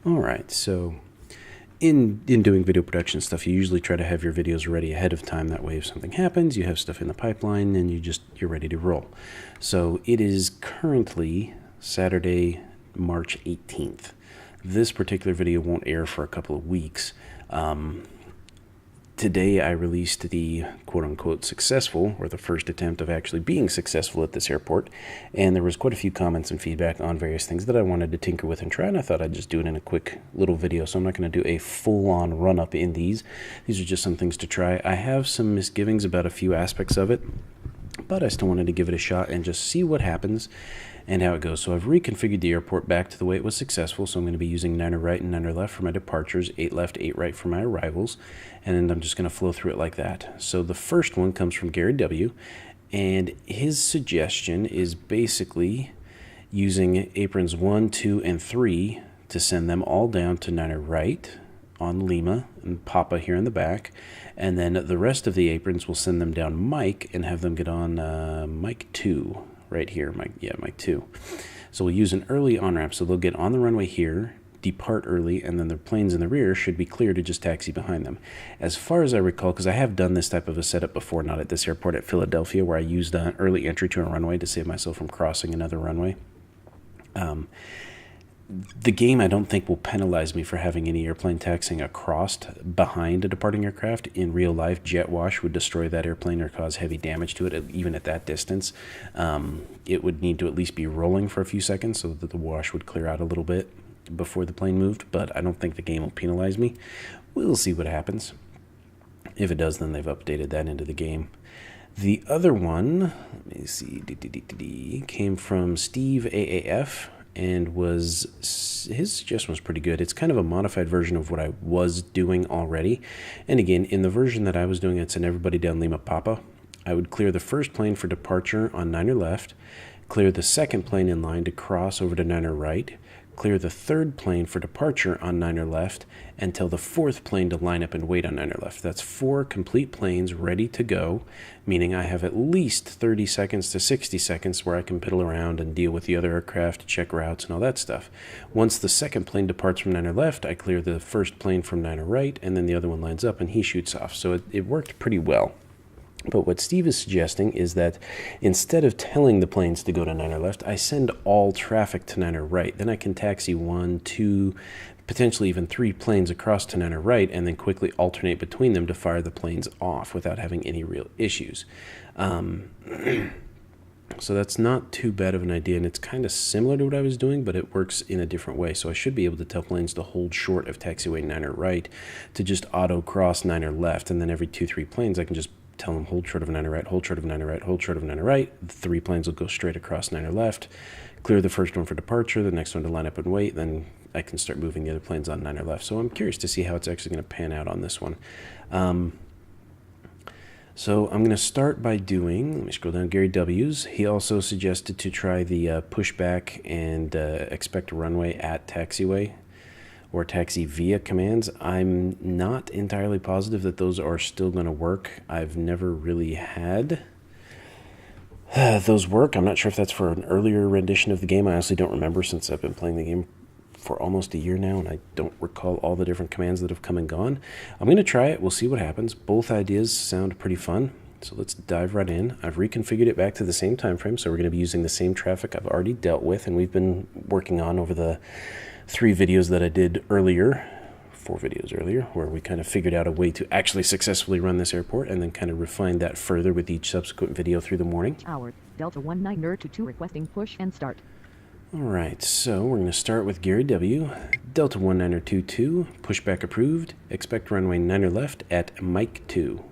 Alright, so in doing video production stuff, you usually try to have your videos ready ahead of time. That way if something happens, you have stuff in the pipeline and you're ready to roll. So it is currently Saturday, March 18th. This particular video won't air for a couple of weeks. Today I released the quote-unquote successful, or the first attempt of actually being successful at this airport, and there was quite a few comments and feedback on various things that I wanted to tinker with and try, and I thought I'd just do it in a quick little video, so I'm not going to do a full-on run-up in these. These are just some things to try. I have some misgivings about a few aspects of it, but I still wanted to give it a shot and just see what happens and how it goes. So I've reconfigured the airport back to the way it was successful. So I'm going to be using 9er right and 9er left for my departures, 8 left, 8 right for my arrivals, and then I'm just going to flow through it like that. So the first one comes from Gary W., and his suggestion is basically using aprons 1, 2, and 3 to send them all down to 9er right on Lima and Papa here in the back, and then the rest of the aprons will send them down Mike and have them get on Mike 2 right here. Mike 2. So we'll use an early on-ramp, so they'll get on the runway here, depart early, and then the planes in the rear should be clear to just taxi behind them. As far as I recall, because I have done this type of a setup before, not at this airport, at Philadelphia, where I used an early entry to a runway to save myself from crossing another runway. The game, I don't think, will penalize me for having any airplane taxiing across behind a departing aircraft. In real life, jet wash would destroy that airplane or cause heavy damage to it, even at that distance. It would need to at least be rolling for a few seconds so that the wash would clear out a little bit before the plane moved, but I don't think the game will penalize me. We'll see what happens. If it does, then they've updated that into the game. The other one, let me see, came from Steve AAF, and his suggestion was pretty good. It's kind of a modified version of what I was doing already. And again, in the version that I was doing, it's send everybody down Lima Papa. I would clear the first plane for departure on 9er left, clear the second plane in line to cross over to 9er right, clear the third plane for departure on 9er left, and tell the fourth plane to line up and wait on 9er left. That's 4 complete planes ready to go, meaning I have at least 30 seconds to 60 seconds where I can piddle around and deal with the other aircraft, check routes, and all that stuff. Once the second plane departs from 9er left, I clear the first plane from 9er right, and then the other one lines up and he shoots off. So it worked pretty well. But what Steve is suggesting is that instead of telling the planes to go to 9er left, I send all traffic to 9er right. Then I can taxi 1, 2, potentially even 3 planes across to 9er right, and then quickly alternate between them to fire the planes off without having any real issues. So that's not too bad of an idea, and it's kind of similar to what I was doing, but it works in a different way. So I should be able to tell planes to hold short of taxiway 9er right to just auto-cross 9er left, and then every 2-3 planes I can just tell them hold short of 9er right, hold short of 9er right, hold short of 9er right. The 3 planes will go straight across 9er left, clear the first one for departure, the next one to line up and wait, then I can start moving the other planes on 9er left. So I'm curious to see how it's actually going to pan out on this one. So I'm going to start by doing, let me scroll down, Gary W's. He also suggested to try the pushback and expect a runway at taxiway or taxi via commands. I'm not entirely positive that those are still going to work. I've never really had those work. I'm not sure if that's for an earlier rendition of the game. I honestly don't remember, since I've been playing the game for almost a year now, and I don't recall all the different commands that have come and gone. I'm going to try it. We'll see what happens. Both ideas sound pretty fun, so let's dive right in. I've reconfigured it back to the same time frame, so we're going to be using the same traffic I've already dealt with and we've been working on over the 3 videos that I did earlier, 4 videos earlier, where we kind of figured out a way to actually successfully run this airport and then kind of refined that further with each subsequent video through the morning. Hour, Delta 19er22 requesting push and start. Alright, so we're going to start with Gary W. Delta 19er22, pushback approved, expect runway 9er left at Mike 2.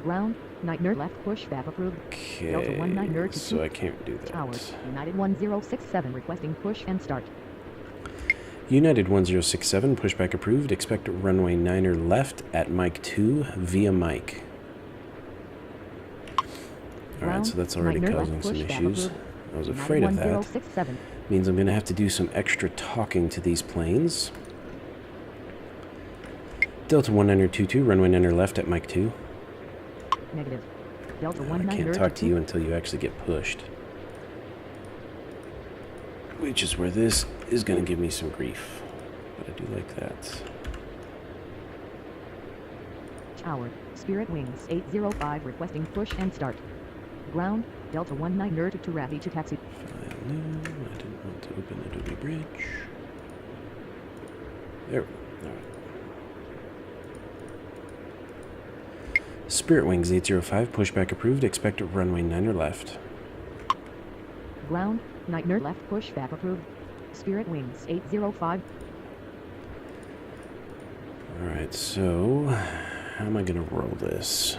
Ground, 9er left pushback approved. Okay, Delta 19er22. so I can't do that. Tower, United 1067 requesting push and start. United 1067, pushback approved, expect runway 9er left at Mike 2 via Mike. Alright, so that's already causing some issues. I was afraid of that. Means I'm going to have to do some extra talking to these planes. Delta 19er22, runway 9er left at Mike 2. Negative. Delta I can't talk to you until you actually get pushed. which is where this is going to give me some grief. But I do like that. Tower, Spirit Wings 805 requesting push and start. Ground, Delta 19 to ready to taxi. File new. I didn't want to open Adobe Bridge. There we go. All right. Spirit Wings 805, pushback approved. Expect runway 9 left. Ground, 9 left pushback approved. Spirit Wings 805. Alright, so how am I going to roll this?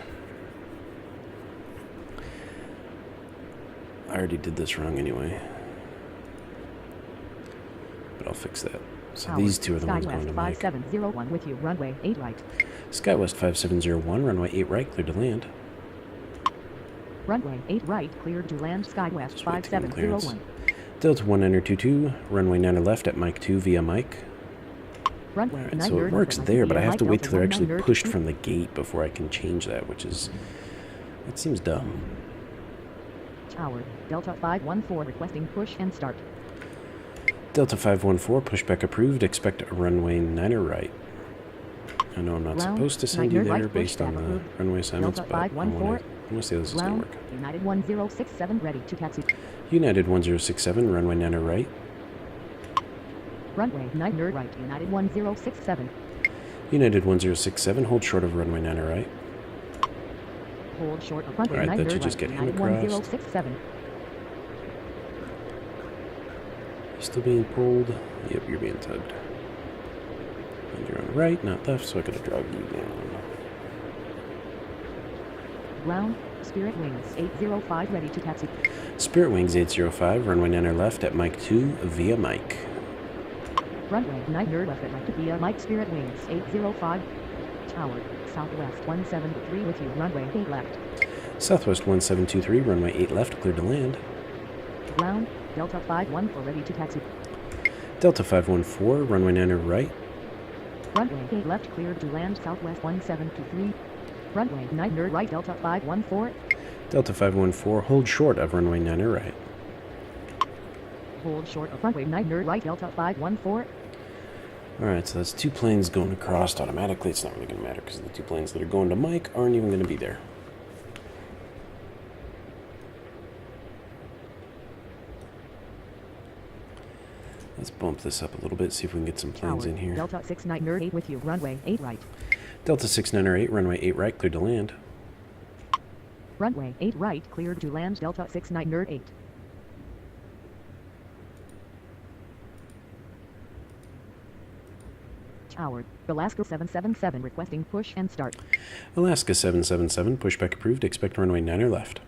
I already did this wrong anyway. But I'll fix that. So Tower, these two are the ones going SkyWest to Mike. 5701 with you, runway 8 right. SkyWest 5701, runway 8 right, clear to land. Runway 8 right, cleared to land SkyWest Just wait to get clearance. 5701. Delta 1922, runway 9 left at Mike 2 via Mike. Runway Alright, 9 so it works there, but I have to wait till they're actually Delta pushed 19 from the gate before I can change that, which is... That seems dumb. Tower, Delta 514 requesting push and start. Delta 514, pushback approved. Expect a runway 9 right. I know I'm not Ground, supposed to send you 9 there right, based on pushback the approved. runway assignments, Delta but I 514. want to see how this is going to Ground, work. United 1067 ready to taxi. United 1067, runway 9 right. Runway 9 right, United 1067. United 1067, hold short of runway 9 right. Hold short of runway Alright, 9 that should right, just get him United across. 1067. Still being pulled. Yep, you're being tugged. And you're on right, not left, so I gotta drag you down. Ground, Spirit Wings 805 ready to taxi. Spirit Wings 805, runway 9 left at Mike 2 via Mike. Runway 9 left at Mike via Mike. Spirit Wings 805. Tower, Southwest 1723 with you, runway 8 left. Southwest 1723, runway 8 left, cleared to land. Ground, Delta 514 ready to taxi. Delta 514, runway 9 right. Runway 8 left cleared to land Southwest 1723. Runway 9 right, Delta 514. Delta 514, hold short of runway 9 right. Hold short of runway 9 right, Delta 514. Alright, so that's two planes going across automatically. It's not really going to matter because the two planes that are going to Mike aren't even going to be there. Let's bump this up a little bit, see if we can get some planes Tower, in here. Delta 69 with you, runway 8 right. Delta 69 runway 8 right, cleared to land. Runway 8 right, cleared to land Delta 698. Tower, Alaska 777 requesting push and start. Alaska 777, pushback approved. Expect runway 9 left.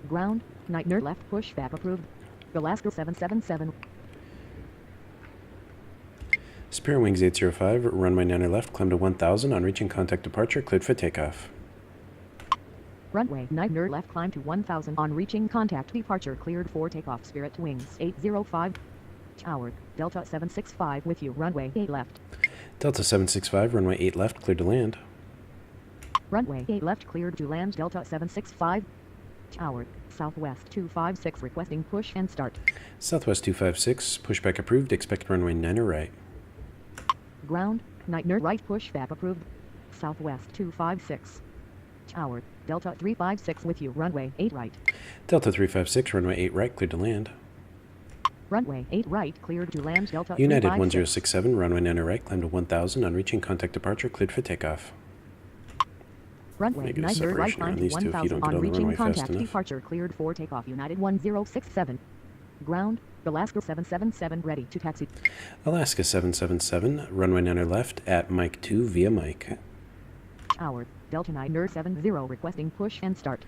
Ground, 9 left pushback approved. Alaska 777. Spirit Wings 805, runway 9 left, climb to 1000. On reaching contact departure, cleared for takeoff. Runway 9 left, climb to 1000. On reaching contact departure, cleared for takeoff. Spirit Wings 805. Tower, Delta 765 with you, runway 8 left. Delta 765, runway 8 left, cleared to land. Runway 8 left, cleared to land Delta 765. Tower, Southwest 256 requesting push and start. Southwest 256, pushback approved. Expect runway 9 right. Ground, 9 right pushback approved. Southwest 256. Tower, Delta 356 with you, runway 8 right. Delta 356, runway 8 right, cleared to land. Runway 8 right, cleared to land Delta United 356. 1067, runway 9 right, climb to 1000. On reaching contact departure, cleared for takeoff. Runway Make a 9 right, separation climb around to these two if you 1000. don't get On on the reaching runway fast contact enough. departure, cleared for takeoff. United 1067. Ground, Alaska 777 ready to taxi. Alaska 777, runway 9 left at Mike 2 via Mike. Tower, Delta 970 requesting push and start.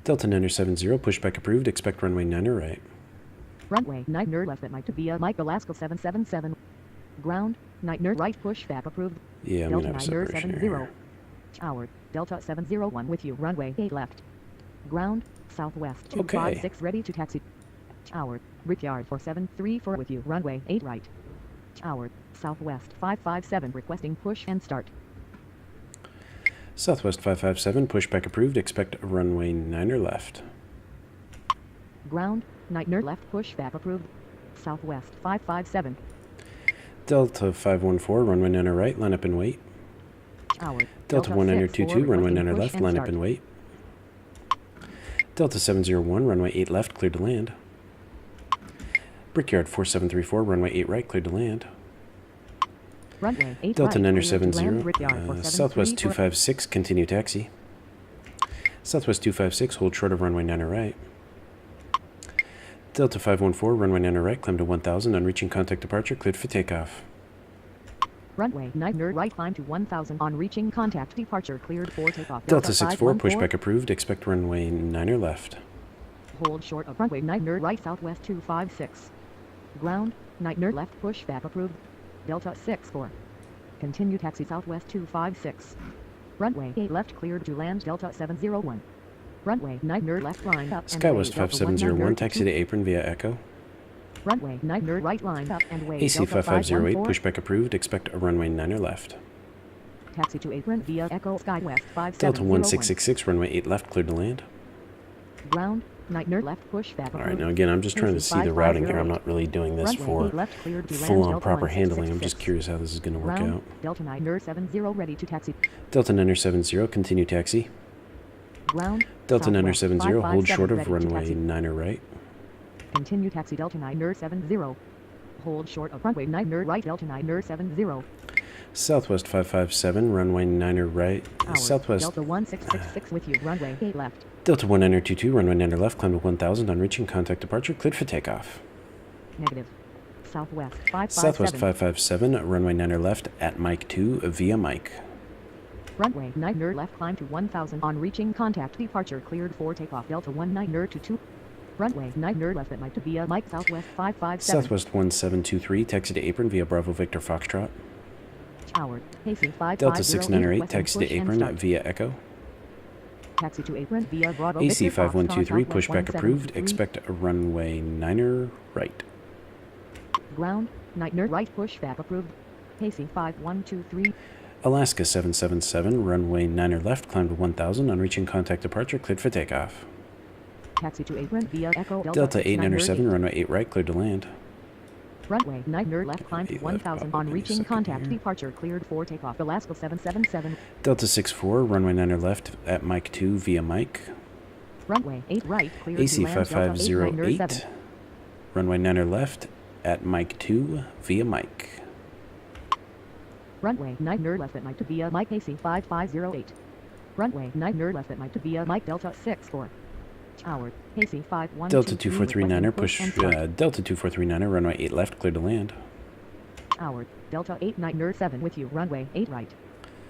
Delta 970, pushback approved. Expect runway 9 right. Runway 9 left at Mike to via Mike, Alaska 777. Ground, 9 right pushback approved. Yeah, I'm Delta going to have a separation 970. here. Tower, Delta 701 with you, runway 8 left. Ground, Southwest 256 ready to taxi. Tower, Brickyard 4734 with you, runway 8 right. Tower, Southwest 557 requesting push and start. Southwest 557, pushback approved. Expect runway 9 left. Ground, 9 left pushback approved. Southwest 557. Delta 514, runway 9 right, line up and wait. Tower. Delta 1922, runway 9 left, line up and wait. Delta 701, runway 8 left, cleared to land. Brickyard 4734, runway 8 right, cleared to land. Runway 8 Delta right, 970, Southwest 256, continue taxi. Southwest 256, hold short of runway 9 right. Delta 514, runway 9 right, climb to 1000, on reaching contact departure, cleared for takeoff. Runway 9 right, climb to 1000, on reaching contact departure, cleared for takeoff. Delta 64, pushback approved, expect runway 9 left. Hold short of runway 9 right, Southwest 256. Ground, 9 left, pushback approved. Delta 64. Continue taxi Southwest 256. Runway 8 left, cleared to land Delta 701. Runway 9 left, line up and Skywest way, 5701, taxi to apron via Echo. Runway 9 right, line up and way, AC Delta 5508, 514. pushback approved, expect a runway 9 left. Taxi to apron via Echo Skywest 5701. Delta 1666, runway 8 left, cleared to land. Ground, 9 left, pushback approved. Alright, now again, I'm just trying to see the routing here. I'm not really doing this for full-on proper handling. I'm just curious how this is going to work out. Delta 970 ready to taxi. Delta 970, continue taxi. Ground, Delta 970, hold short of ready to runway taxi. 9 right. Continue taxi Delta 970. Hold short of runway 9 right, Delta 970. Southwest 557, runway 9 right. Tower, Southwest Delta 1666 with you, runway 8 left. Delta 1922, runway 9 left, climb to 1000, on reaching contact departure, cleared for takeoff. Negative. Southwest 557. Southwest 557, runway 9 left, at Mike 2 via Mike. Runway 9 left, climb to 1000, on reaching contact departure, cleared for takeoff Delta 1922. Runway 9 left at Mike 2 via Mike Southwest 557. Southwest 1723, taxi to apron via Bravo Victor Foxtrot. Tower, Pacing 550. Delta 698, West taxi push to and apron start. via Echo. Taxi to apron via Bravo AC Victor Foxtrot, 5123, Southwest pushback approved, 1723. expect a runway 9 right. Ground, 9 right, pushback approved. Pacing 5123. Alaska 777, runway 9 left, climb to 1000, on reaching contact departure, cleared for takeoff. Taxi to apron via Echo Delta 897, 698. runway 8 right, cleared to land. Runway 9 left, climb to 8 left, 1000, probably on give me a reaching second contact here. departure, cleared for takeoff. Alaska 777. Delta 64, runway 9 left, at Mike 2 via Mike. Runway 8 right, cleared AC to land Delta 5508, 8997. runway 9 left, at Mike 2 via Mike. Runway 9 left at Mike to via Mike AC 5508. Runway 9 left at Mike to via Mike Delta 64. Tower, AC 5123. Delta 2439er, push push, and start. Delta 2439er, runway 8 left, cleared to land. Tower, Delta 897 with you, runway 8 right.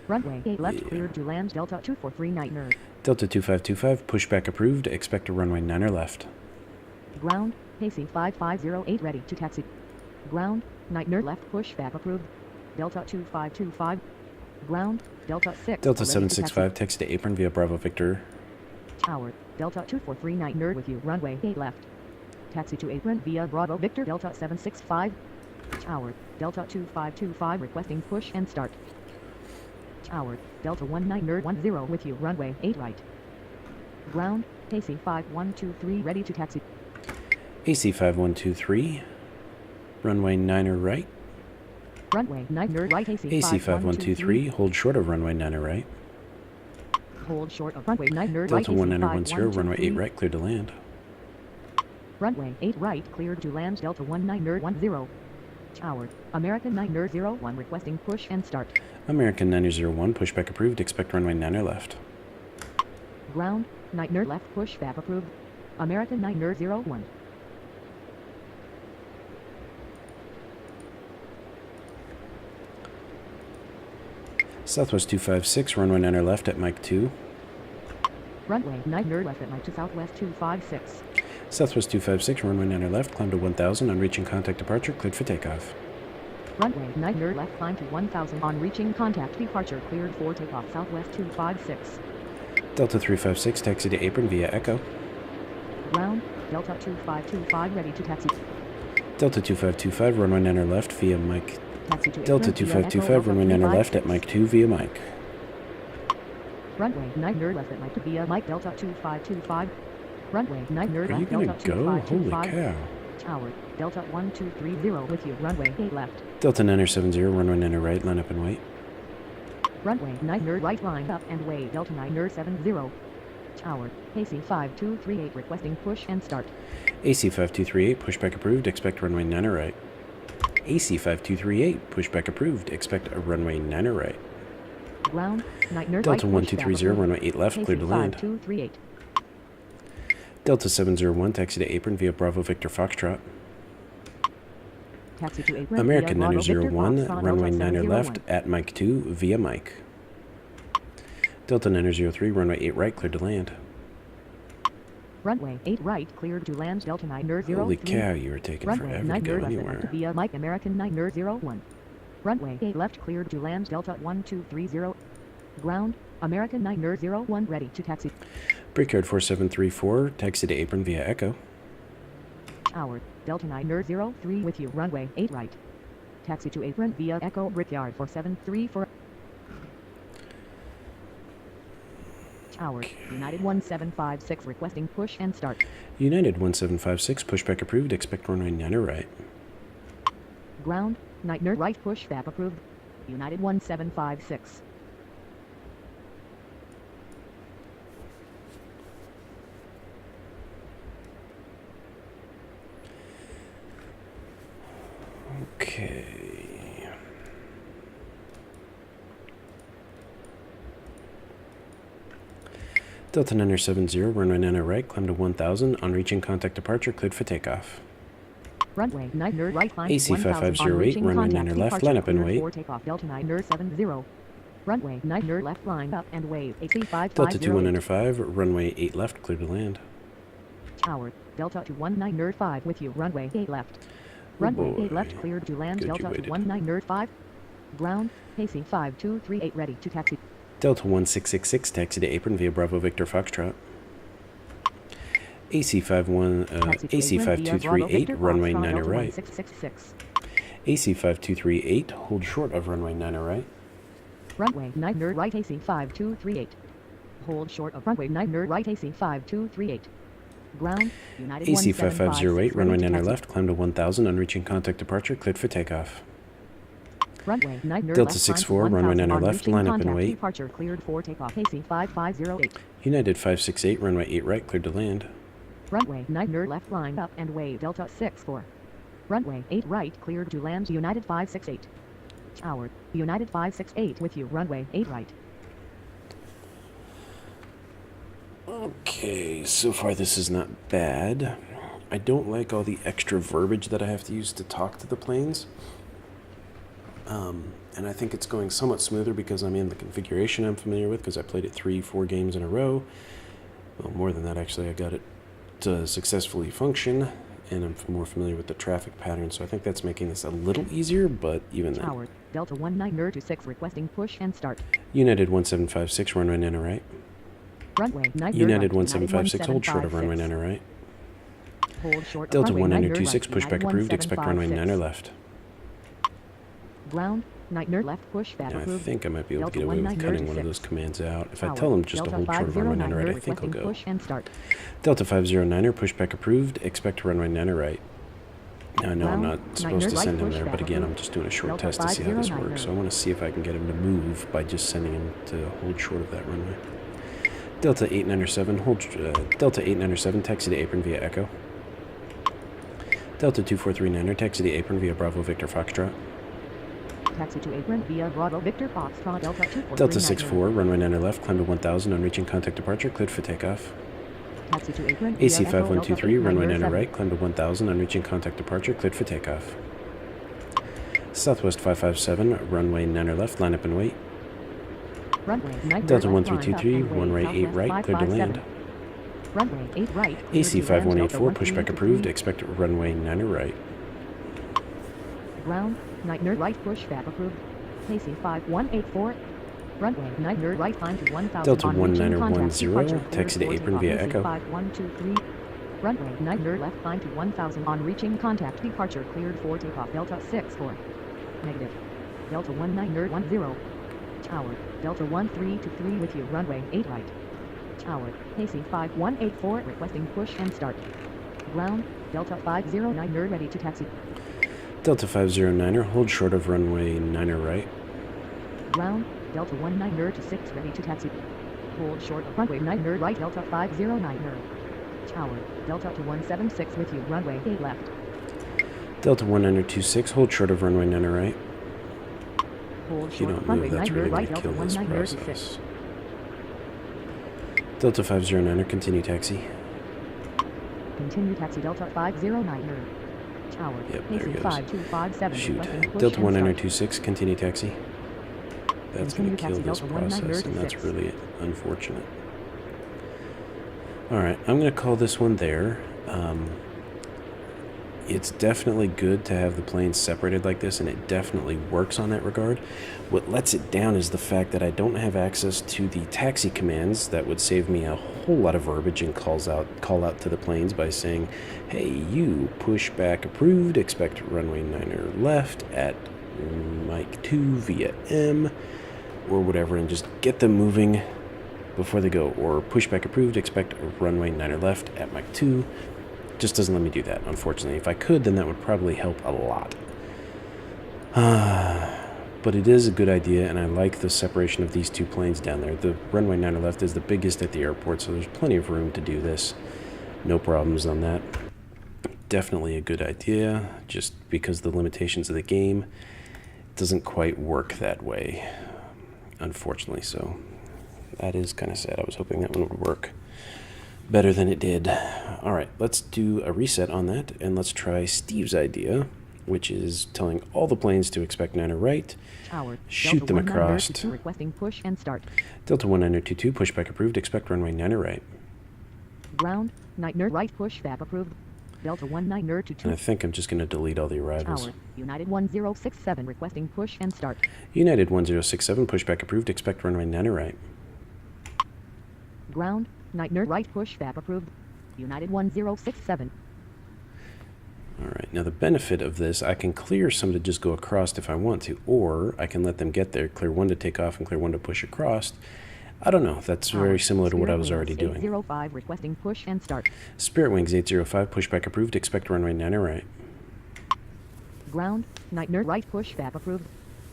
Runway 8 left, Yeah. cleared to land Delta 2439er. Delta 2525, pushback approved, expect a runway 9 left. Ground, AC 5508 ready to taxi. Ground, 9 left, pushback approved. Delta 2525. Ground, Delta 6. Delta ready to 765, taxi to apron via Bravo Victor. Tower, Delta 2439er with you, runway 8 left. Taxi to apron via Bravo Victor Delta 765. Tower, Delta 2525 requesting push and start. Tower, Delta 1910 with you, runway 8 right. Ground, AC 5123 ready to taxi. AC 5123, runway 9 right. Runway 9 right, AC AC 5123, hold short of runway 9 right. Hold short of runway 9 right, Delta AC 1910, runway 8 5123. right, cleared to land. Runway 8 right, cleared to land Delta 1910. Tower, American 901 requesting push and start. American 901, pushback approved, expect runway 9 left. Ground, 9 left, pushback approved. American 901. Southwest 256, runway 9 left at Mike 2. Runway 9 left at Mike to Southwest 256. Southwest 256, runway 9 left, climb to 1000, on reaching contact departure, cleared for takeoff. Runway 9 left, climb to 1000, on reaching contact departure, cleared for takeoff Southwest 256. Delta 356, taxi to apron via Echo. Ground, Delta 2525 ready to taxi. Delta 2525, runway 9 left via Mike. Taxi to Delta apron via Echo 2525, runway 9 left at 356. Mike 2 via Mike. Runway 9 left at Mike to via Mike Delta 2525. Runway 9 Are you left gonna Delta go? Holy 2525. cow. Tower, Delta 1230 with you, runway 8 left. Delta Niner 70, runway Niner right, line up and wait. Runway Niner right, line up and wait, Delta Niner 70. Tower, AC 5238 requesting push and start. AC 5238, pushback approved, expect runway Niner right. AC 5238, pushback approved, expect a runway Niner right. Ground, Niner Delta right, 1230, runway 8 left, clear to land. 5238. Delta 701, taxi to apron via Bravo Victor Foxtrot. Taxi to apron American via Bravo 901, Victor Foxtrot, runway Delta 9 left 701. at Mike 2 via Mike. Delta 903, runway 8 right, cleared to land. Runway 8 right, cleared to land, Delta 903. Holy cow, you were taking Runway forever to 9 go left anywhere. via Mike, American 901. Runway 8 left, cleared to land, Delta 1230. Ground, American 901 ready to taxi. Brickyard 4734, taxi to apron via Echo. Tower, Delta 903 with you, runway 8 right. Taxi to apron via Echo, Brickyard 4734. Tower, United 1756 requesting push and start. United 1756, pushback approved, expect runway 9 right. Ground, Niner right, push back approved. United 1756. Okay. Delta 970, runway 9 right, climb to 1000, on reaching contact departure, cleared for takeoff. Runway 9 right, climb AC 5508, runway 9 left, line up and wait. For takeoff, Delta 970. Runway 9 left, line up and wave. AC 5508. Delta 2195, runway 8 left, clear to land. Tower, Delta 2195 with you, runway 8 left. Runway 8 left, cleared to land, Good, you Delta waited. 2195. Ground, AC 5238 ready to taxi. Delta 1666, taxi to apron via Bravo Victor Foxtrot. AC 5238, runway 9 right. 666. AC 5238, hold short of runway 9 right. Runway 9 right, AC 5238. Hold short of runway 9 right, AC 5238. Ground, United AC 1756 5508, runway ready to 9 taxi. left, climb to 1000, on reaching contact departure, cleared for takeoff. Runway 9 Delta left, 64, climb to runway 9 1000 on left, reaching line up and contact, wait. Departure cleared for takeoff, AC 5508. United 568, runway 8 right, cleared to land. Runway 9 left, line up and wave, Delta 64. Runway 8 right, cleared to land, United 568. Tower, United 568 with you, runway 8 right. Okay, so far this is not bad. I don't like all the extra verbiage that I have to use to talk to the planes. And I think it's going somewhat smoother because I'm in the configuration I'm familiar with, because I played it 3-4 games in a row. Well, more than that, actually. I got it to successfully function, and I'm more familiar with the traffic pattern, so I think that's making this a little easier, but even then. Tower, Delta 1926 requesting push and start. United 1756, runway 9 right. Runway 9 United right, 1756, hold short of runway 9 right. Hold short of Delta runway 9 1926, right, pushback approved, expect runway 9 left. Ground, 9 left, push back Yeah, I approved. think I might be able to Delta get away with 19 cutting one of 36. those commands out. If I Tower, tell them just to Delta hold short of runway 9 right, I think requesting I'll go. push and start. Delta 509er, pushback approved, expect runway 9 right. Now, I know I'm not Ground, supposed to 9 send him right, there, but pushback again, I'm approved. just doing a short Delta test to see how this 509er. works. So I want to see if I can get him to move by just sending him to hold short of that runway. Delta 897, Delta 897, taxi to apron via Echo. Delta 2439er, taxi to apron via Bravo Victor Foxtrot. Taxi to apron via Bravo Victor Foxtrot, Delta 2439. Delta 64, runway 9 left, climb to 1000, on reaching contact departure, cleared for takeoff. Taxi to apron via AC Echo, 5123, Delta runway 9 897. right, climb to 1000, on reaching contact departure, cleared for takeoff. Southwest 557, runway 9 left, line up and wait. Runway 9 Delta left, 1323, line up and runway wait, 8 right, Southwest cleared to land. 557. Runway 8 right. cleared AC to land, 5184, Delta pushback 1323. approved, expect runway 9 right. Ground, 9 right, pushback approved. AC 5184. Runway 9 right, climb to 1000. Delta on reaching contact, 1910, departure taxi to cleared for apron via takeoff, AC Echo. 5123. Runway 9 left, climb to 1000. On reaching contact, departure cleared for takeoff, Delta 64. Negative. Delta 1910. Tower, Delta 1323 with you, runway 8 right. Tower, AC 5184 requesting push and start. Ground, Delta 509er ready to taxi. Delta 509er, hold short of runway 9er right. Ground, Delta 19er to 6 ready to taxi. Hold short of runway 9er right, Delta 509er. Tower, Delta to 176 with you, runway 8 left. Delta 19er 26, hold short of runway 9er right. Hold If you short don't of runway move, that's 9er really right, going to Delta kill this 19er to 6. process. Delta 509er, continue taxi. Continue taxi Delta 509er. Tower, Yep, there pacing goes. 5257. Shoot. requesting push Delta and 19er start. 26, continue taxi. That's going Continue to kill taxi this Delta 19er process, to and that's 6. really unfortunate. Alright, I'm going to call this one there. It's definitely good to have the planes separated like this, and it definitely works on that regard. What lets it down is the fact that I don't have access to the taxi commands that would save me a whole lot of verbiage and call out to the planes by saying, hey, you, push back approved, expect runway 9er left at Mike 2 via M, or whatever, and just get them moving before they go. Or push back approved, expect runway 9er left at Mike 2. Just doesn't let me do that, unfortunately. If I could, then that would probably help a lot. But it is a good idea, and I like the separation of these two planes down there. The runway 9er left is the biggest at the airport, so there's plenty of room to do this. No problems on that. Definitely a good idea, just because the limitations of the game doesn't quite work that way, unfortunately. So that is kind of sad. I was hoping that one would work better than it did. All right, let's do a reset on that, and let's try Steve's idea, which is telling all the planes to expect 9er right, Tower, shoot them across. requesting push and start. Delta 19er 22, pushback approved, expect runway 9er right. Ground, 9er right, pushback approved. Delta 19er to 2. And I think I'm just going to delete all the arrivals. Tower, United 1067 requesting push and start. United 1067, pushback approved, expect runway 9er right. Ground, 9er right, pushback approved. United 1067. All right, now the benefit of this, I can clear some to just go across if I want to, or I can let them get there, clear one to take off and clear one to push across. I don't know, that's very similar to what I was already doing. 805 requesting push and start. Spirit Wings 805, pushback approved, expect runway 9er right. Ground, 9er right, pushback approved.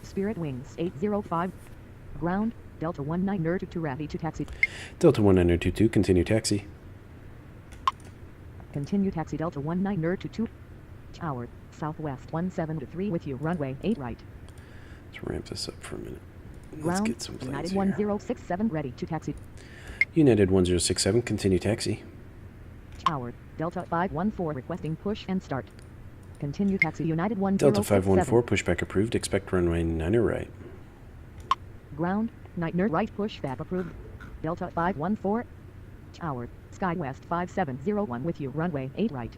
Spirit Wings 805. Ground, Delta 19er to 2 ready to taxi. Delta 19er 22, continue taxi. Continue taxi Delta 19er to 2. Tower, Southwest 173 with you, runway 8 right. Let's ramp this up for a minute. Let's Ground, get some planes United here. 1067 ready to taxi. United 1067, continue taxi. Tower, Delta 514 requesting push and start. Continue taxi United 1067. Delta 514, pushback approved, expect runway 9er right. Ground, 9er right, pushback approved. Delta 514. Tower, SkyWest 5701 with you, runway 8 right.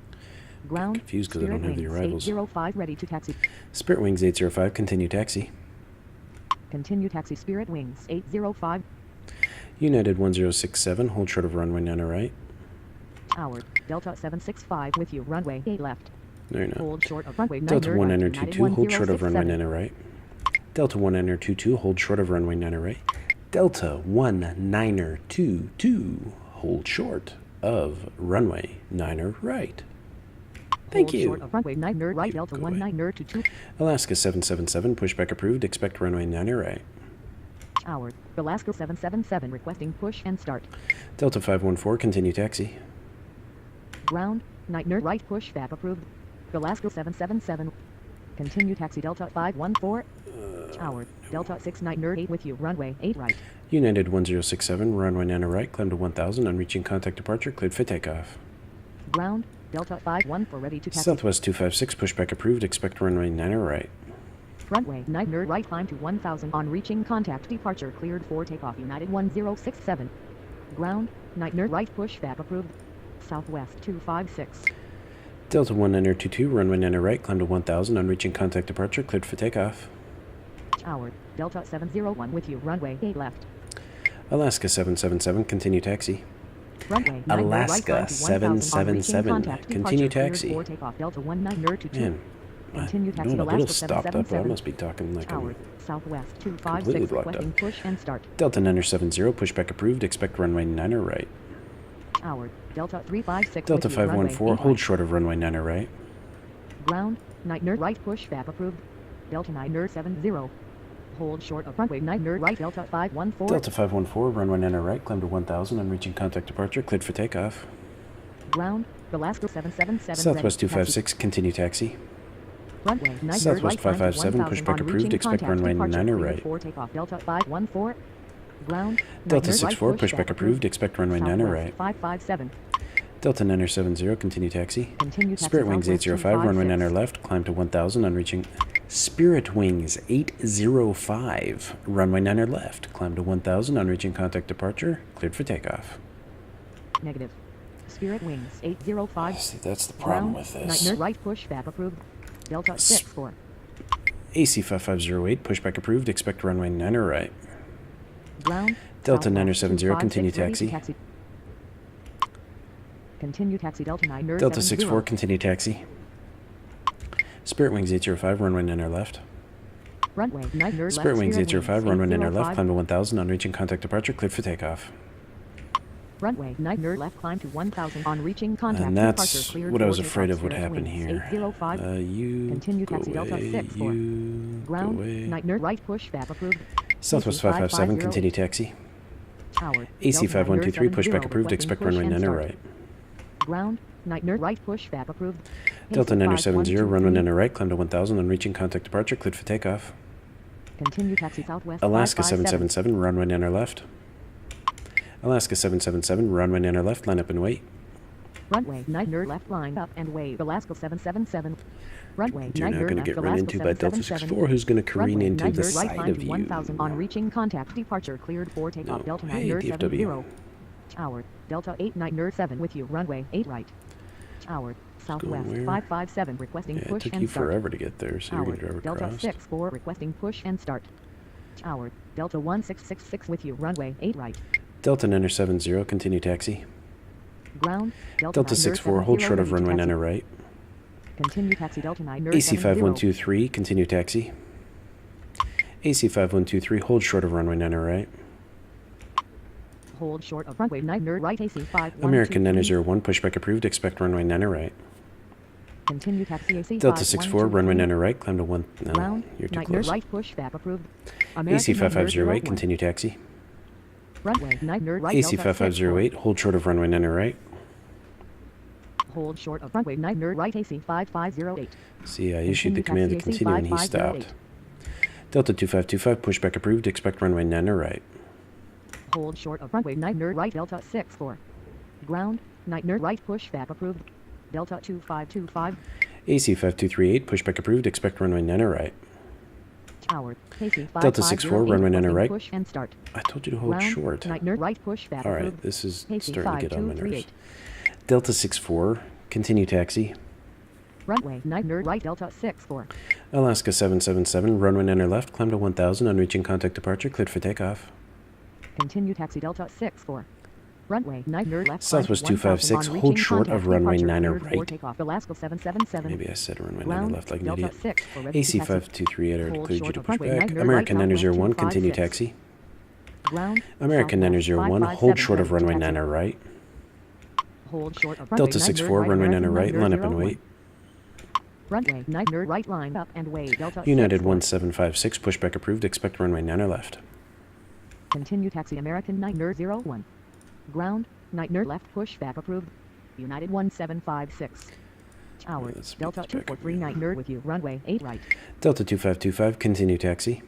Ground, Confused because I don't have the Wings arrivals. 805 ready to taxi. Spirit Wings 805, continue taxi. Continue taxi Spirit Wings 805. United 1067, hold short of runway 9er right. Tower, Delta 765 with you, runway 8 left. No, you're not. Hold short of runway 9er Delta right, 19er United 22, hold short of runway 1067. 9er right. Delta 19er 22, hold short of runway 9er right. Delta 19er 22, hold short of runway 9er right. Thank Hold you. short of runway 9er right, Delta Go away. 19er to 2. Alaska 777, pushback approved, expect runway 9er right. Tower, Alaska 777 requesting push and start. Delta 514, continue taxi. Ground, 9er right, pushback approved. Alaska 777. Continue taxi Delta 514. Tower, Delta 69er 8 with you, runway 8 right. United 1067, runway 9er right, climb to 1000, on reaching contact departure, cleared for takeoff. Ground, Delta 514 ready to taxi. Southwest 256, pushback approved, expect runway 9er right. Runway 9er right, climb to 1000, on reaching contact departure, cleared for takeoff, United 1067. Ground, 9er right, pushback approved. Southwest 256. Delta 19er 22, runway 9er right, climb to 1000, on reaching contact departure, cleared for takeoff. Tower, Delta 701 with you, runway 8 left. Alaska 777, continue taxi. Runway 9er right, Alaska climb to 1000, on reaching 777, contact continue departure, cleared taxi. for takeoff, Delta 19er to 2. Man, Continue taxi doing a little Alaska stopped up, but I 777. must be talking like Tower, I'm Southwest completely 256 blocked requesting up. push and start. Delta 9er 70, pushback approved, expect runway 9er right. Tower, Delta 356 Delta with you, runway 514, 8 hold right. short of runway 90 right. Ground, Niner right push back approved. Delta Niner 70. Hold short of runway 9 right, Delta 514. Delta 514, runway 90 right, climb to 1000 on reaching contact departure, cleared for takeoff. Ground, Alaska 777. Southwest ready to 256, continue taxi. Runway 9 Southwest right, climb to 557, 1000 pushback on approved, reaching expect contact runway departure, 90 cleared right. for takeoff. Delta 514. Ground, Delta Niner 64, right, pushback approved, expect runway 90 Southwest right. 557. Delta 970, continue taxi. Continue taxi. Spirit Wings Southwest 805, runway 90 256. left, climb to 1000 on reaching... Spirit Wings 805, runway 90 left, climb to 1000 on reaching contact departure, cleared for takeoff. Negative. Spirit Wings 805. See, that's the problem Ground, with this. Niner right push back approved. Delta 64. AC 5508, pushback approved, expect runway 90 right. Ground, Delta Southwest 970, 256, continue ready to taxi. Continue taxi Delta 9 Delta 64, continue taxi. Spirit Wings 805, runway 90 left. Runway 9 left. Spirit Wings 805, runway 90 left, 805. climb to 1000 on reaching contact departure, cleared for takeoff. Runway 9 left, climb to 1000 on reaching contact And departure, that's cleared what I for was takeoff. afraid of would Spirit happen Wings here. 805. You Continue go taxi Delta away, 64. you Ground, go away. 9 right push back approved. Southwest AC 557, 550. continue taxi. Tower, AC Delta 5123, 970, pushback approved, requesting expect push runway and 90 start. right. Ground, 9 right push back approved. Delta AC 970, runway 5123. 90 right, climb to 1000 on reaching contact departure, cleared for takeoff. Continue taxi Southwest Alaska 557. 777, runway 90 left. Alaska 777, runway 90 left, line up and wait. Runway 9 left, line up and wave. Alaska 777. Runway You're 9 now going to left, get run Alaska into by Delta 777. 64, who's going to careen Runway into 9 the right, side climb of to you. 1000 on reaching contact departure, cleared for takeoff. No. Delta Hey, 970. DFW. Tower, Delta 897 with you. Runway 8 right. Tower, Southwest where? 557 requesting Yeah, it push took and you start. forever to get there, so you're Tower, going to drive Delta across. 64 requesting push and start. Tower, Delta 1666 with you. Runway 8 right. Delta 970, continue taxi. Ground, Delta 64, hold short of runway 90 right. Continue taxi Delta 9 AC 5123, continue taxi. AC 5123, hold short of runway 90 right. Hold short of runway 9 right. AC 5123. American 901, pushback approved, expect runway 90 right. Continue taxi AC Delta 64, runway 90 right, climb to 1. No, Ground, you're too 9 close. right push back approved. AC 5508, 901. continue taxi. Runway 9 right. AC Delta 5508, hold short of runway 90 right. 64. Hold short of runway 9 right. AC 5508. See, I issued the Continue command to taxi AC continue and he 5508. stopped. Delta 2525, pushback approved, expect runway 90 right. Hold short of runway 9 right. Delta 64. Ground, 9 right push back approved. Delta 2525. AC 5238, pushback approved, expect runway 90 right. Tower, AC Delta 64, 5508, runway 90 requesting right. push and start. I told you to hold Ground, short. 9 right push back All right, approved. this is AC starting to get on my nerves. 5238. Delta 64, continue taxi. Runway 9 right. Delta 64. Alaska 777, runway 90 left, climb to 1000 on reaching contact departure, cleared for takeoff. Continue taxi Delta 64. Runway 9 left. Southwest climb to 256, 1000 on hold reaching short of contact runway departure, 90 cleared for right. takeoff. Alaska 777. Maybe I said runway 90 Ground, left like an Delta idiot. 6 for ready AC to taxi. 5238, I already Hold cleared you short to of push runway back. 9 American right, 901, Southwest continue 256. taxi. Ground, American Southwest 901, hold 557, short of ready to runway taxi. 90 right. Hold short of runway Delta 9 64, right. runway 90 American right, line up and 901. wait. Runway 9 right, line up and wait. Delta United 64. 1756, pushback approved, expect runway 90 left. Continue taxi American 901. Ground, 9 left push back approved. United 1756. Tower, Let's speed Delta this back up 2439 with you. Runway 8 right. Delta 2525, continue taxi.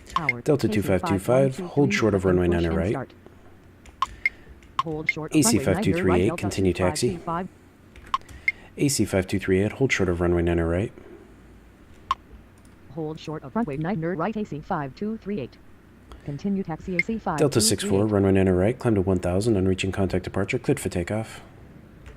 Tower, Delta AC 2525, hold short of runway 90 push and right. start. Hold short of AC runway 90 right, 5238, Delta continue taxi. 2525. AC 5238, hold short of runway 90 right. Hold short of runway 9 right. AC 5238. Continue taxi AC 5. Delta 64, runway 90 right, climb to 1000 on reaching contact departure, cleared for takeoff.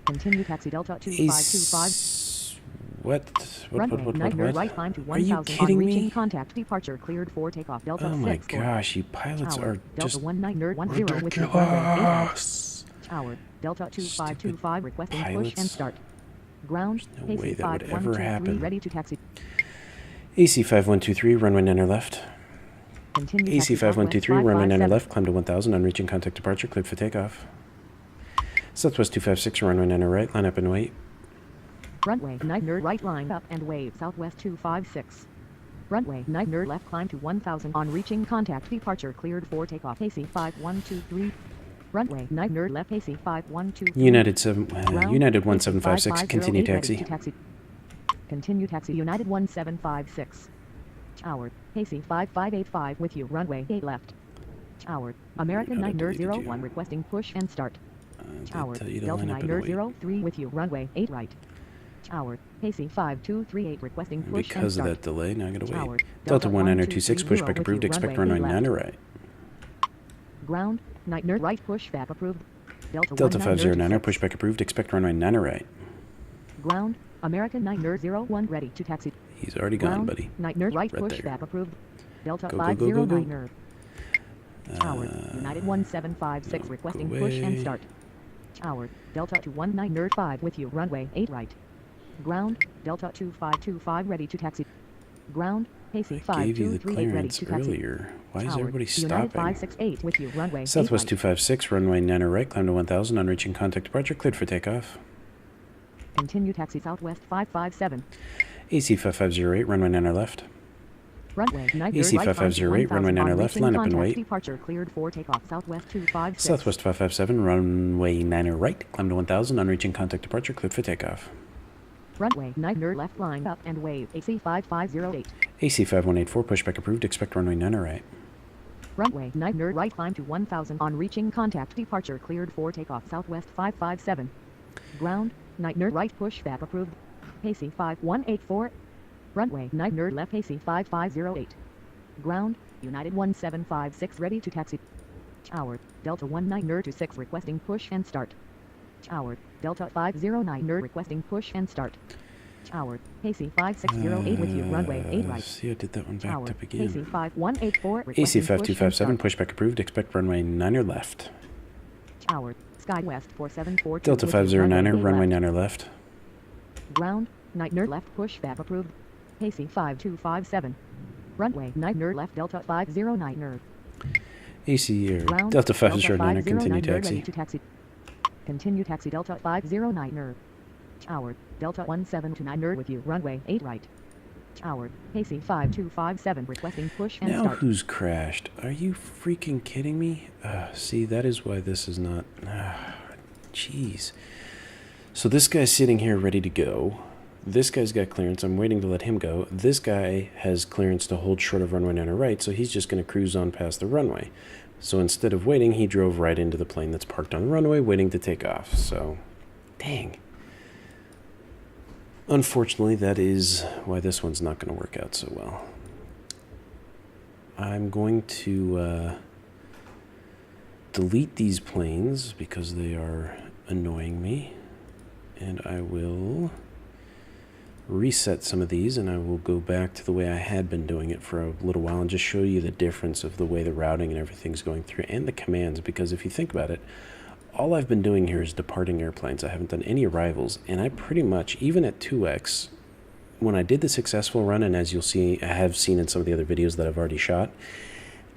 Continue taxi Delta 2525. What? Runway 9 What? right, climb to Are you 1000 on kidding reaching me? contact departure, cleared for takeoff. Delta Oh my 64. gosh, you pilots Tower, are Delta just 1910 with you. Runway 8 right. ridiculous. Tower, Delta 2525 requesting push pilots. and start. Ground, no way AC that would ever 5123 happen. ready to taxi. AC 5123, runway 90 left. Continue AC taxi Southwest 5123, runway 90 557. left, climb to 1000 on reaching contact departure, cleared for takeoff. Southwest 256, runway 9 right, line up and wait. Runway 9 right, line up and wave. Southwest 256. Runway 9 left, climb to 1000. On reaching contact, departure cleared for takeoff. AC 5123. Runway 9 left, AC 5123. United 1756, continue taxi. Continue taxi. United 1756. Tower, AC 5585 with you. Runway 8 left. Tower, American 901 requesting push and start. Tower, Delta 903 with you. Runway 8 right. Tower, AC 5238 requesting push because and start. of that delay, now I gotta Tower, wait. Delta 1926, pushback with approved, you. expect Runway runway 8 9 left. right. Ground, 9 right, pushback approved. Delta 509, pushback approved, expect runway 9 right. Ground, American 901 ready to taxi. He's already gone, Ground, buddy. 9 right, Right pushback there. approved. Delta Go, go, go, go, go. 509 Tower, United 1756 requesting push and start. Tower, Delta 219 with you. Runway 8 right. Ground, Delta 2525 ready to taxi. Ground, AC I gave you the 5238 ready clearance to taxi. earlier. Why is Tower, everybody United stopping? 568 with you. Runway 8 Southwest right. 256, runway 9 right, climb to 1000, on reaching contact departure, cleared for takeoff. Continue taxi. Southwest 557. AC 5508, runway 9 left. Runway 9 AC right, 5508, runway 9 left, line up and wait. Departure cleared for takeoff. Southwest 256. Southwest 557, runway 9 right, climb to 1000, on reaching contact departure, cleared for takeoff. Runway 9 left, line up and wave. AC 5508. AC 5184, pushback approved, expect runway 9 right. Runway 9 right, climb to 1000. On reaching contact, departure cleared for takeoff. Southwest 557. Ground, 9 right, pushback approved. AC 5184. Runway 9 left, AC 5508. Ground, United 1756 ready to taxi. Tower, Delta 1926 requesting push and start. Tower, Delta 509 requesting push and start. Tower, AC 5608 with you. Runway 8 right. See, I did that one backed Tower, up again. AC 5184 AC requesting push and 5257, start. pushback approved, expect runway 9 left. Tower, SkyWest 4742. Delta with you. 509, runway left. 9 left. Ground, 9 left, pushback approved. AC 5257. Runway 9 left, Delta 509 AC or Ground, Delta 509, 509 continue ready taxi. to taxi. Continue taxi. Delta 509 Tower, Delta 1729 with you. Runway 8 right. Tower, AC 5257 requesting push and Now start. who's crashed? Are you freaking kidding me? See, that is why this is not... Jeez. So this guy's sitting here ready to go. This guy's got clearance. I'm waiting to let him go. This guy has clearance to hold short of runway 9 right, so he's just going to cruise on past the runway. So instead of waiting, he drove right into the plane that's parked on the runway, waiting to take off. So, dang. Unfortunately, that is why this one's not going to work out so well. I'm going to delete these planes because they are annoying me. And I will reset some of these, and I will go back to the way I had been doing it for a little while and just show you the difference of the way the routing and everything's going through and the commands, because if you think about it, all I've been doing here is departing airplanes. I haven't done any arrivals, and I pretty much, even at 2x, when I did the successful run, and as you'll see, I have seen in some of the other videos that I've already shot,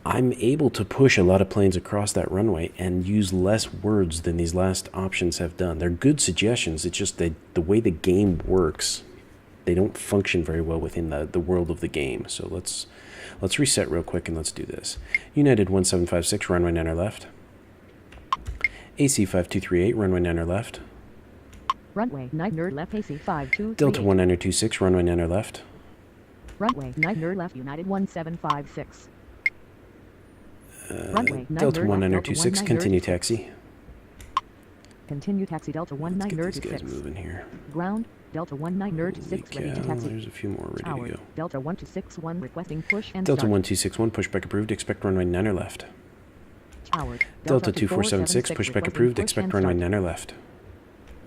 I'm able to push a lot of planes across that runway and use less words than these last options have done. They're good suggestions, it's just that the way the game works, they don't function very well within the world of the game. So let's reset real quick and let's do this. United 1756, runway 9 left. AC 5238, runway 9 left. Runway 9 left, AC 5238. Delta 1926, runway 9 left. Runway 9 left, United 1756. Runway 9 Delta left, 1926, Delta continue 1926. taxi. Continue taxi. Delta Let's get these guys 1926. moving here. Ground, Delta 1926 Holy ready to cow, taxi. there's a few more ready Tower, to go. Delta 1261 requesting push and Delta start. 1261, pushback approved, expect runway 9 left. Tower, Delta 2476, pushback requesting approved, push expect and runway start. 9 left.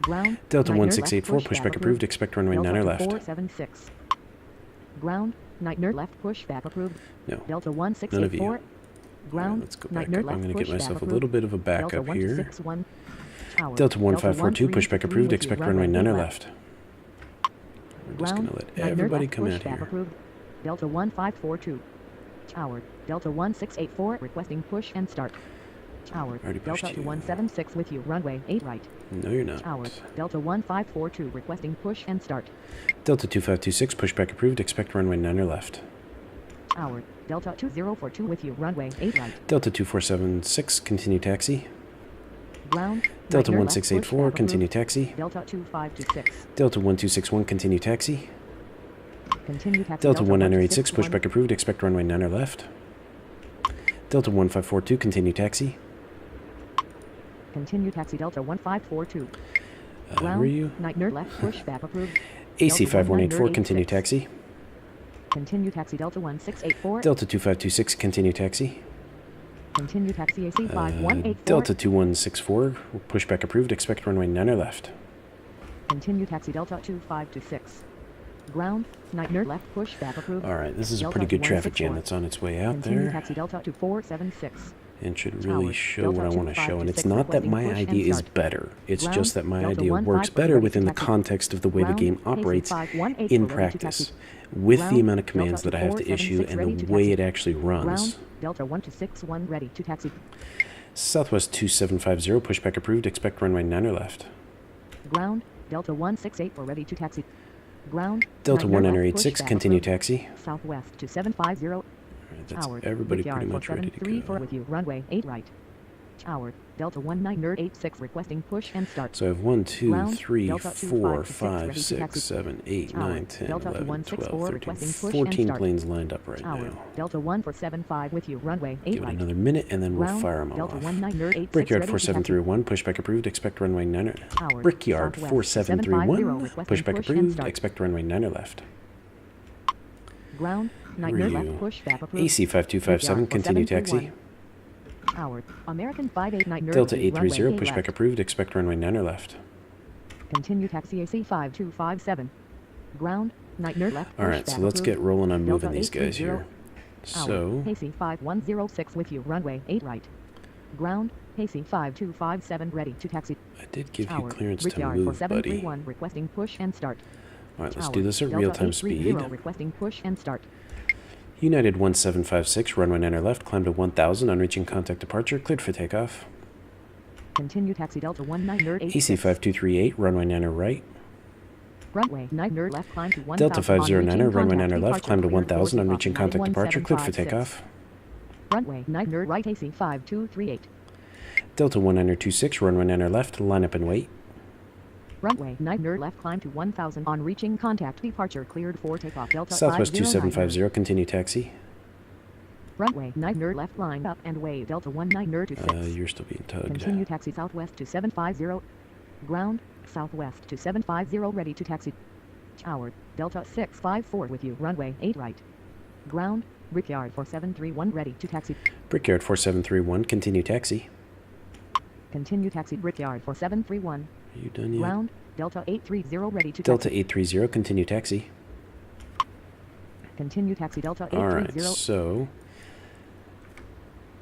Ground, Delta 9 left, 1684, pushback approved, expect runway 9 Delta left. 476. Ground, 9 left, pushback approved. No, Delta none of you. 1684. Ground, Let's go back 9 up. left, I'm going to get pushback myself a approved. little bit of a Delta backup here. 1261. Tower, Delta 1542, pushback 1333 approved, with you, expect runway 9 left. We're just going Ground, to let 9 everybody left, come out pushback here. approved. Delta 1542. Tower, Delta 1684 requesting push and start. Tower, Already pushed Delta you. 2176 with you, runway 8 right. No, you're not. Tower, Delta 1542 requesting push and start. Delta 2526, pushback approved. Expect runway 9 left. Tower, Delta 2042 with you, runway 8 right. Delta 2476, continue taxi. Ground, Delta Nightmare 1684, left, push, continue approved. taxi. Delta 2526. Delta 1261, continue taxi. Continue taxi. Delta 1986, 1261. pushback approved. Expect runway 9 left. Delta 1542, continue taxi. Continue taxi Delta 1542. Where are you? Nightmare left, pushback approved. AC Delta 5184, continue 1986. taxi. Continue taxi Delta 1684. Delta 2526, continue taxi. Continue taxi AC 5184. Delta 2164, pushback approved. Expect runway 9 left. Continue taxi Delta 2526. Ground, Nightmare left, pushback approved. All right, this is a Delta pretty good traffic 2164. jam that's on its way out Continue there. taxi Delta 2476. And should Tower, really show Delta what I want to show. And it's 2526 not that my requesting push idea and is start. better. It's Ground, just that my Delta idea 15 works better ready within to the taxi. context of the way the Ground, game AC operates 518 in ready to practice. taxi. With the Ground, amount of commands Delta that I have to issue 2476 and ready the to way taxi. it actually runs. Ground, Delta 1261 ready to taxi. Southwest 2750, pushback approved. Expect runway 9 left. Ground, Delta 1684 ready to taxi. Ground, Delta Nightmare left, 1986, pushback continue approved. taxi. Southwest 2750. All right, that's Tower, everybody Brickyard pretty much ready to 4734 go. with you, runway 8 right. Tower, Delta 1986 requesting push and start. So I have 1, 2, Ground, 3, Delta 4, 2526 5, ready to 6, taxi. 7, 8, Tower, 9, 10, Delta 11, 2164 12, 13, requesting push and 14 start. planes lined up right Tower, now. Delta 1475 with you, runway 8 Give it right. another minute and then we'll Ground, fire them all Delta off. 1986 Brickyard ready to taxi. 4731, pushback approved. Expect runway 9. Tower, Brickyard Southwest 4731, 750 requesting pushback push and approved. start. Expect runway 9 left. Ground, Nightmare Where are left, you? pushback approved. AC 5257, Brickyard continue taxi. 4731. Tower, American 58 Nightmare Delta with you, runway 830, 8 pushback left. approved. Expect runway 9 left. Continue taxi AC 5257. Ground, Nightmare left, All right, so pushback let's get approved. rolling on Delta moving these guys 830. here. Tower, So, AC 5106 with you, runway 8 right. Ground, AC 5257 ready to taxi. I did give you Tower, clearance to Brickyard move, buddy. 4731 requesting push and start. All right, let's Tower, do this at Delta real-time 830 speed. requesting push and start. United 1756, runway 9 left, climb to 1000 on reaching contact departure, cleared for takeoff. Continue taxi Delta 1986. AC 5238, runway 9 right. Runway 9 left, climb to 1000 Delta on 509, reaching runway contact 9 left, departure, climb to cleared for 1000 on takeoff, reaching contact United departure, cleared for 1756. takeoff. Runway 9 right, AC 5238. Delta 1926, runway 9 left, line up and wait. Runway 9 left, climb to 1000 on reaching contact departure, cleared for takeoff. Delta Southwest 509. 2750, continue taxi. Runway 9 left, line up and wave. Delta 1926. You're still being tugged. Continue taxi Southwest 2750. Ground, Southwest 2750 ready to taxi. Tower, Delta 654 with you, runway 8 right. Ground, Brickyard 4731 ready to taxi. Brickyard 4731, continue taxi. Continue taxi Brickyard 4731. Are you done yet? Ground, Delta 830 ready to Delta taxi. 830, continue taxi. Continue taxi Delta All right, 830. so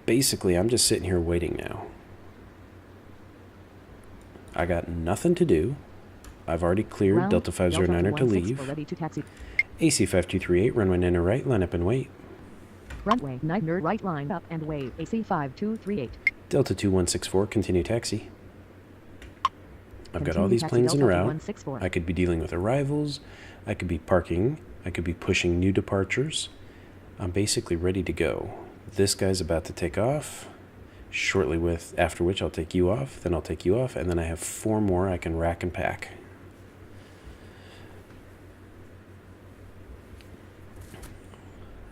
basically I'm just sitting here waiting now. I got nothing to do. I've already cleared Ground, Delta 509 to 216 leave. ready to taxi. AC 5238, runway 9 right, line up and wait. Runway 9 right, line up and wave. AC 5238. Delta 2164, continue taxi. I've got all Continue these taxi planes en Delta route. 2164. I could be dealing with arrivals. I could be parking. I could be pushing new departures. I'm basically ready to go. This guy's about to take off. Shortly after which I'll take you off, then I'll take you off, and then I have 4 more I can rack and pack.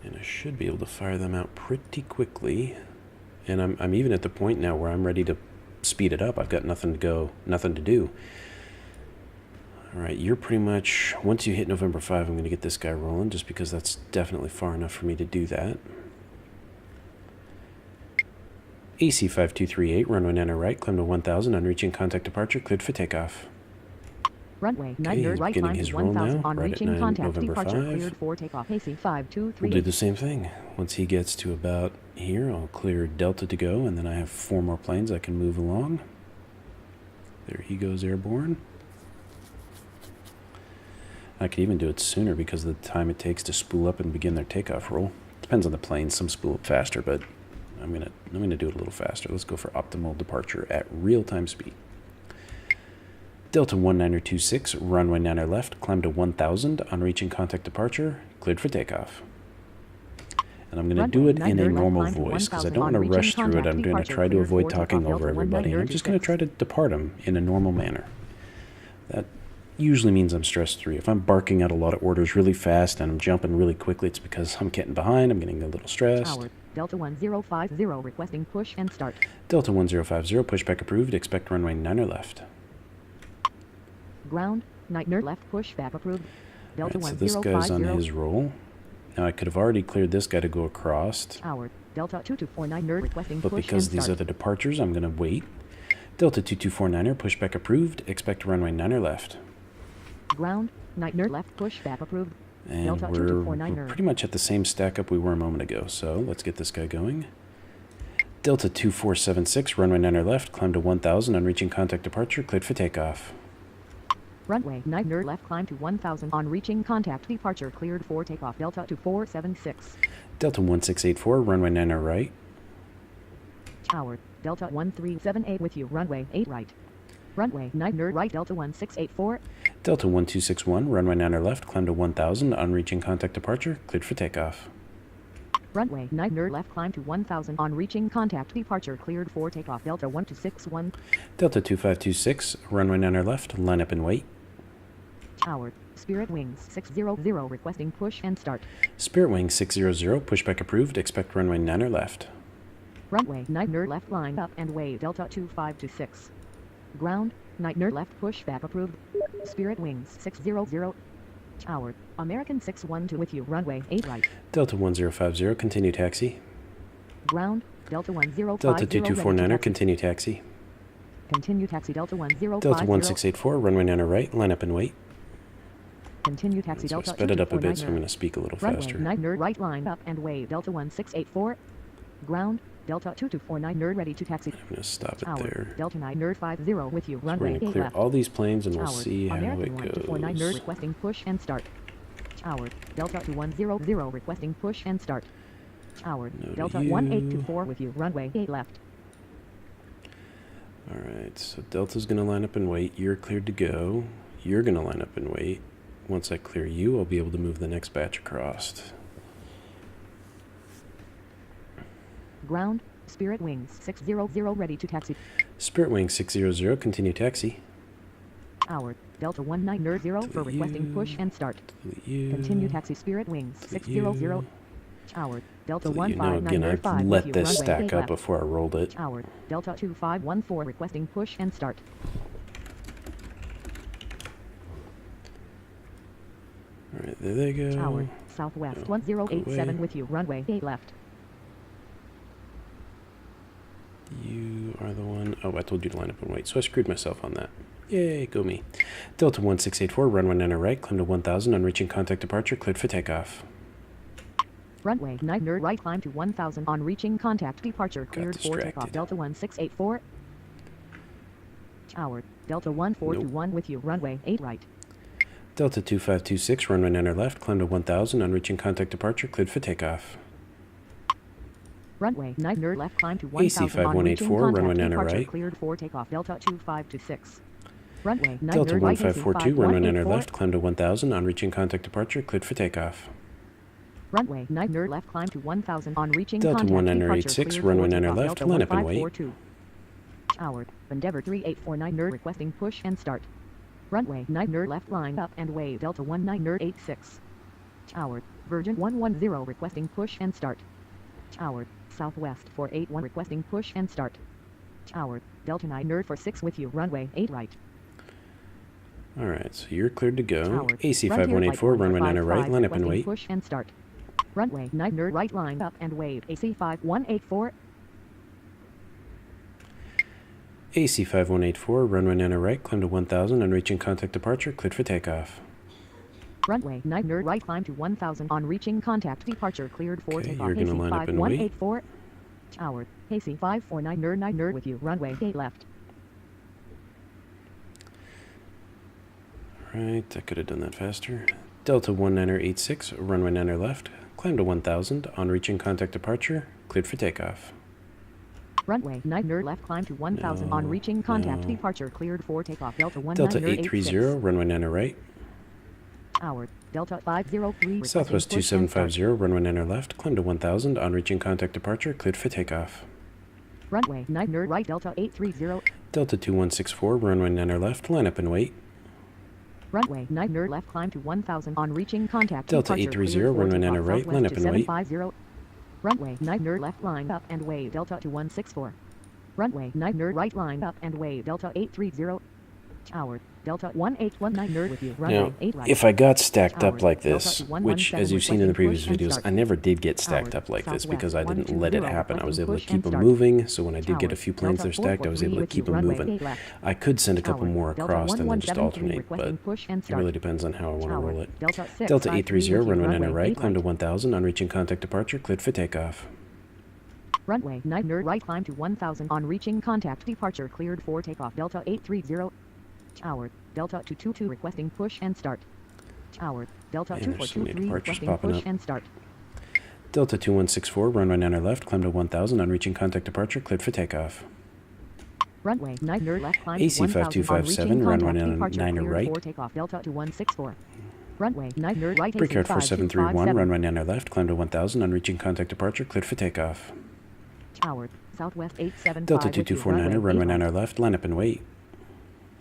And I should be able to fire them out pretty quickly. And I'm even at the point now where I'm ready to speed it up. I've got nothing to do. All right, you're pretty much, once you hit November 5, I'm going to get this guy rolling, just because that's definitely far enough for me to do that. AC 5238, runway 9 right, climb to 1000 on reaching contact departure, cleared for takeoff. Runway Okay, 9 he's right, beginning climb his to roll 1000 now, on right at reaching 9 contact November departure, 5. cleared for takeoff. AC 5238. We'll do the same thing. Once he gets to about here, I'll clear Delta to go, and then I have 4 more planes I can move along. There he goes, airborne. I could even do it sooner because of the time it takes to spool up and begin their takeoff roll. Depends on the plane. Some spool up faster, but I'm gonna do it a little faster. Let's go for optimal departure at real-time speed. Delta 1926, runway 9 left, climb to 1000 on reaching contact departure, cleared for takeoff. And I'm going to do it in a normal voice because I don't want to rush through it. I'm going to try to avoid talking over everybody, and I'm just going to try to depart them in a normal manner. That usually means I'm stress-free. If I'm barking out a lot of orders really fast and I'm jumping really quickly, it's because I'm getting behind, I'm getting a little stressed. Tower, Delta 1050 requesting push and start. Delta 1050, pushback approved, expect runway 9 left. Ground, 9 left, pushback approved. Delta Right, so this guy's on his roll. Now I could have already cleared this guy to go across. Tower, Delta 2249 requesting but push because and these start. are the departures, I'm going to wait. Delta 2249er, pushback approved, expect runway 9 left. Ground, 9 left, pushback approved. And Delta we're 2249er. pretty much at the same stack up we were a moment ago, so let's get this guy going. Delta 2476, runway 9 left, climb to 1000 on reaching contact departure, cleared for takeoff. Runway 9 left, climb to 1000 on reaching contact departure, cleared for takeoff. Delta 2476. Delta 1684, runway 9 right. Tower, Delta 1378 with you, runway 8 right. Runway 9 right, Delta 1684. Delta 1261, runway 9 left, climb to 1000 on reaching contact departure, cleared for takeoff. Runway 9 left, climb to 1000 on reaching contact departure, cleared for takeoff. Delta 1261. Delta 2526, runway 9 left, line up and wait. Tower, Spirit Wings 600 requesting push and start. Spirit Wings 600, pushback approved, expect runway 9 left. Runway 9 left, line up and wave. Delta 2526. Ground, 9 left, pushback approved. Spirit Wings 600. Tower, American 612 with you, runway 8 right. Delta 1050, continue taxi. Ground, Delta 1050. Delta 2249er, continue taxi. Continue taxi, Delta 1050. Delta 1684, runway 9 right, line up and wait. Continue taxi, So I Delta sped it up a bit, so I'm 2249er. going to speak a little Runway faster. 9 right, line up and wave. Delta 1684. Ground, Delta 2249 ready to taxi. I'm going to stop it Tower, there. Delta 950 with you, So we're runway going to 8 clear left. all these planes and we'll Tower, see how American it 1249 goes. requesting push and start. Tower, Delta 2100 requesting push and start. Tower, No to Delta you. 1824 with you, runway 8 left. Alright, so Delta's going to line up and wait. You're cleared to go. You're going to line up and wait. Once I clear you, I'll be able to move the next batch across. Ground, Spirit Wings 600 ready to taxi. Spirit Wing 600, continue taxi. Tower, Delta 1900 for requesting you. push and start. Delete you. Continue taxi, Spirit Wings Delete 600. you. Tower, Delta Delete you. Now again, 15905 I've with let you, this runway stack 8 up left. before I rolled it. Tower, Delta 2514 requesting push and start. Alright, there they go. Tower, Southwest Oh, 1087 away. with you, runway 8 left. You are the one. Oh, I told you to line up and wait, so I screwed myself on that. Yay, go me. Delta 1684, runway 9 right, climb to 1000 on reaching contact departure, cleared for takeoff. Runway 9 right, climb to 1000 on reaching contact departure, cleared for takeoff. distracted. Delta 1684. Tower, Delta 1421 with you, runway 8 right. Delta 2526, runway 9 left, climb to 1000 on reaching contact departure, cleared for takeoff. Runway 9 left, climb to AC 1000 on reaching 5184, contact runway 9 departure, right. cleared for takeoff. Delta 2526. Runway 9 Delta right, 1542, runway 9 AC5184. left, climb to 1000 on reaching contact departure, cleared for takeoff. Runway 9 left, climb to 1000 on reaching Delta contact 1986, departure, runway cleared for 9 takeoff. left, Delta line up and wait. 1542. Tower, Endeavor 3849 requesting push and start. Runway 9 left, line up and wave. Delta 1986. Tower, Virgin 110 requesting push and start. Tower, Southwest 481 requesting push and start. Tower, Delta 946 with you, runway 8 right. Alright, so you're cleared to go. Tower, AC Frontier 5184, Flight runway 9 right, 155 line up and requesting wait. push and start. Runway 9 right, line up and wave. AC 5184. AC 5184, runway 9 right, climb to 1000 on reaching contact departure, cleared for takeoff. Runway 9 right, climb to 1000 on reaching contact departure, cleared for Okay, takeoff. you're gonna AC line up and wait. 5184. Tower, AC 549 with you, runway 8 left. Alright, I could have done that faster. Delta 1986, runway 9 left, climb to 1000 on reaching contact departure, cleared for takeoff. Runway 9er left, climb to 1000 on reaching contact. no. Departure cleared for takeoff. Delta 19er Delta 86. 830, runway 9 right. Tower. Delta 503. Southwest requesting push and start. 2750, runway 9 left, climb to 1000, on reaching contact departure, cleared for takeoff. Runway 9er right. Delta 830. Delta 2164, runway 9 left, line up and wait. Runway 9er left, climb to 1000 on reaching contact. Delta Departure 830, cleared for runway 9 takeoff. right, line up Southwest and wait. 2750. Runway 9er left, line up and wait. Delta 2164. Runway 9er right, line up and wait. Delta 830. Tower. Delta 1819er with you. Runway Now, 8 right. if I got stacked up Tower. like this, Delta which, 117 as you've seen in the previous requesting push videos, and I start. never did get stacked Tower. up like this Southwest because I didn't let it happen. I was able to requesting keep push them and moving, so when I did get Tower. a few planes Delta that are stacked, I was able to 443 keep with them you. Runway moving. 8 left. I could send a couple Tower. more Delta across and then just 1173 alternate, but requesting push and it start. really depends on how I want to Tower. roll it. Delta 6 Delta 53 830, with you. runway 9 Runway right, 8 climb to right. 1000, on reaching contact departure, cleared for takeoff. Runway 9er right, climb to 1000 on reaching contact. Departure cleared for takeoff. Delta 830. Tower. Delta 222 requesting push and start. Tower. Delta And there's so many 2423 departures requesting popping push up. and start. Delta 2164, runway 9 left, climb to 1000, on reaching contact departure, cleared for takeoff. Runway 9er left, climb AC to 1000 on 5257, reaching runway contact. Departure 9 cleared right. for takeoff. Delta 2164. Runway 9er right. Brickyard AC 4731, 5257. runway 9 left, climb to 1000, on reaching contact departure, cleared for takeoff. Tower. Southwest 875 Delta with you. 2249, runway 9 left, line up and wait.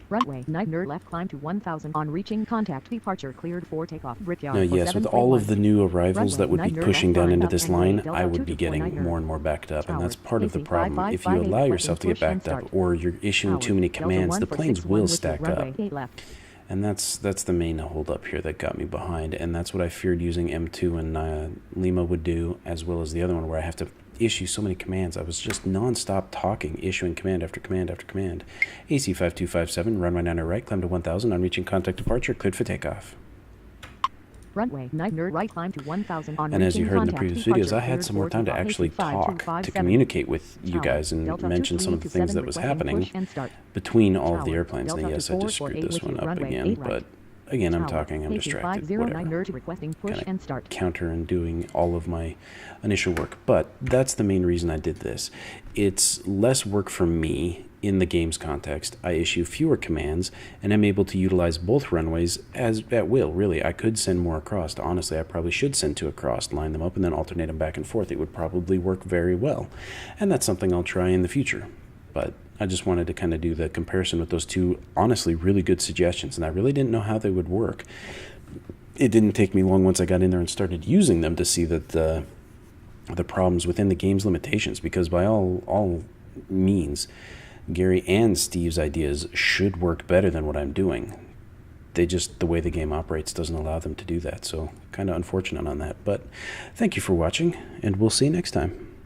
Runway 9er left, climb to 1000 on reaching contact. Departure cleared for takeoff. Brickyard Now, yes, with all of the new arrivals that would be Runway pushing 9 down left, into line this up and line, wait. I would be Delta getting 249er. more and more backed up, and Tower. that's part of the AC problem. If you 5558 allow yourself to get push and backed up, start. or you're issuing Tower. too many Delta commands, 1 the for planes 61 will with you. stack Runway up. 8 left. And that's the main holdup here that got me behind, and that's what I feared using M2 and Lima would do, as well as the other one where I have to issue so many commands. I was just non-stop talking, issuing command after command after command. AC 5257, runway 9 right, climb to 1000, on reaching contact departure, cleared for takeoff. Runway 9er right, climb to 1000 on And as you reaching heard in the contact. previous videos, I Departure had cleared some more for time to takeoff. actually AC talk, to 5257. communicate with you Tower. guys and Delta mention some of the 2327 things that was requesting happening push and start. between all of the Tower. airplanes. Now, Delta yes, I just 2448 screwed this with one you. up Runway again, 8 right. but again, I'm Tower. talking, I'm AC distracted, 509er whatever. to requesting push Kinda and start. Counter and doing all of my initial work, but that's the main reason I did this. It's less work for me in the game's context. I issue fewer commands, and I'm able to utilize both runways as at will. Really, I could send more across. Honestly, I probably should send 2 across, line them up, and then alternate them back and forth. It would probably work very well, and that's something I'll try in the future. But I just wanted to kind of do the comparison with those two honestly really good suggestions, and I really didn't know how they would work. It didn't take me long once I got in there and started using them to see that the problems within the game's limitations, because by all means, Gary and Steve's ideas should work better than what I'm doing. They just, the way the game operates doesn't allow them to do that, so kind of unfortunate on that. But thank you for watching, and we'll see you next time.